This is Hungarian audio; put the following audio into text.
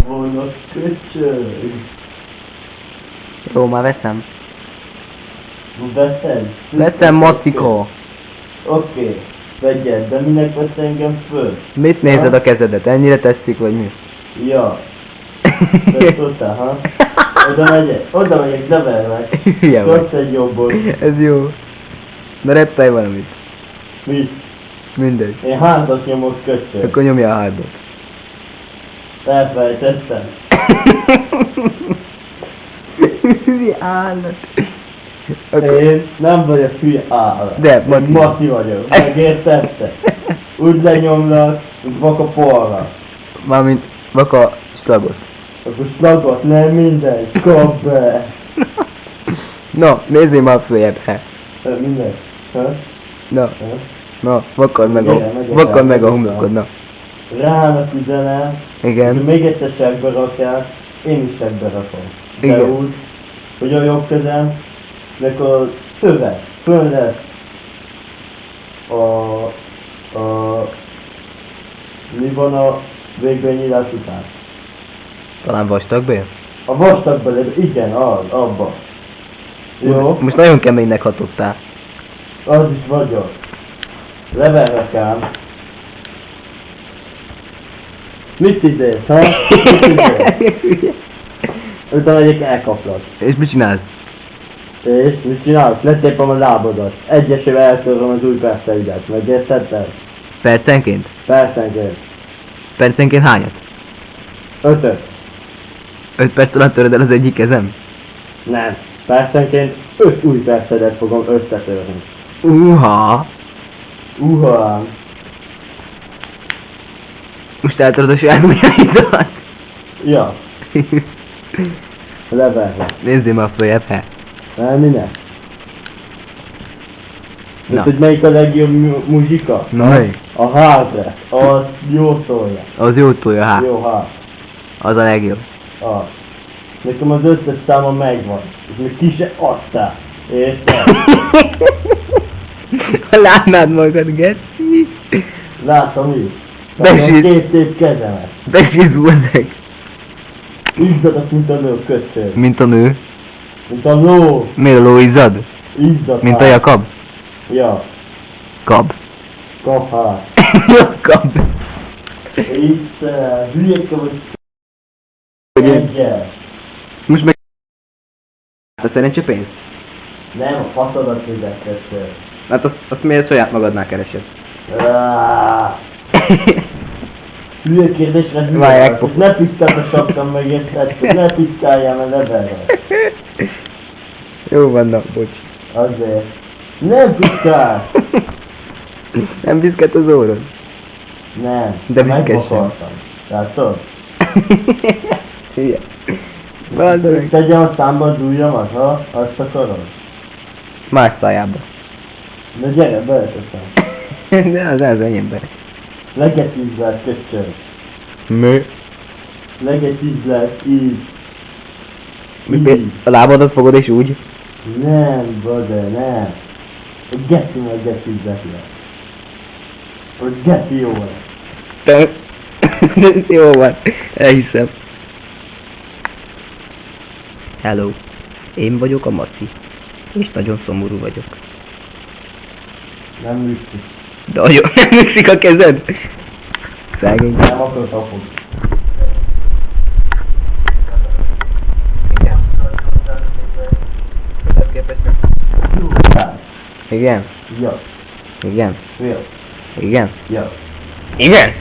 Vonos köcsög. Jó, már veszem. Veszed? Veszem, Macikó. Oké, vegyed, de minek vesz engem föl? Mit nézed a kezedet? Ennyire tetszik, vagy mi? Ja. Te tudtál, ha? Oda megyek, de verlek. Hülye vagy. Kapsz egy jobbot. Ez jó. Na reptálj valamit. Mit? Mindegy. Én házat nyomok köcsög. Akkor nyomja a hardot. Elfelejtettem. Hülye állat. Én nem vagyok hülye állat. De, Én Maci. Maci vagyok. Megértette? Úgy lenyomlak, mint vaka porra. Mármint vaka slagot. Akkor slagot, nem mindegy. Kap be. No, nézzél már följebb, he. Mindegy. Ha? No, Ha? no, vakad meg Gyere, vakad meg a homlokod, na. Rának üzenem, és Igen. még egyszer segbe rakják, én is segbe rakom. De Igen. úgy, hogy a jobb kezem, meg a szöveg, fönn lesz mi van a végbényírás után? Talán vastagbél? A vastagbeli, igen, abba. Jó? Most nagyon keménynek hatottál. Az is vagyok. Leverlek ám. Mit idéz, ha? Mit idéz? Utána egyik elkaplak. És mit csinálsz? És mit csinálsz? Letépem a lábodat. Egyesével eltöröm az új perceidet. Megértetted? Percenként? Percenként. Percenként hányat? 5-öt. 5 perc alatt töröd el az egyik kezem? Nem. Percenként 5 új percedet fogom összetörni. Uha! Uhám. Most eltöröd a saját ujjaidat? Ja. Leverlek. Nézzél már följebb, he. Nem, minek? Na. Hogy melyik a legjobb muzsika? Na, melyik? A hard rap. Az jó szólja. Az jó túlja, hát. Jó hard. Az a legjobb. Az. Nekem az összes száma megvan. És még ki se adtál. Érted? Ha látnád magad, geci. Látom is. Besít. Két szép kezemet. Besizúzzek. Izzadat, mint a ló köcsög. Mint a nő. Mint a ló. Miért a ló izzad? Izzad. Mint a jakab? Ja. Kab. Kap hát. Kab. Itt hülyéke vagy Hogy egyel. most meg... A szerencse pénz? Nem, a faszodat fizettettél. Hát azt miért saját magadnál keresed? Hülye kérdésre hülye Várják, vagy. Ne piszkáld a sapkám meg érted, ne piszkáljál, mert leverlek. Jó van, na, bocs. Azért. Nem piszkál! Nem viszket az órod? Nem. De viszkessen. Megvakartam. Látod? Hülye. Bazd meg. Tegyem a számba az ujjamat, ha? Azt akarod? Más szájába. Na gyere, beleteszem. De az enyémbe. Legetizlek, köcsög. Mű. Legetizlek, így. Így. A lábadat fogod és úgy? Nem, brother, nem. A geci meg getizlek le. A geci jó lesz. Jó van, elhiszem. Hello, én vagyok a Maci, és nagyon szomorú vagyok. Nem működik. De nagyon nem műkszik a kezed? Szegény. Nem akarod apod. Igen? Ja. Igen? Ja. Igen? Ja. Igen?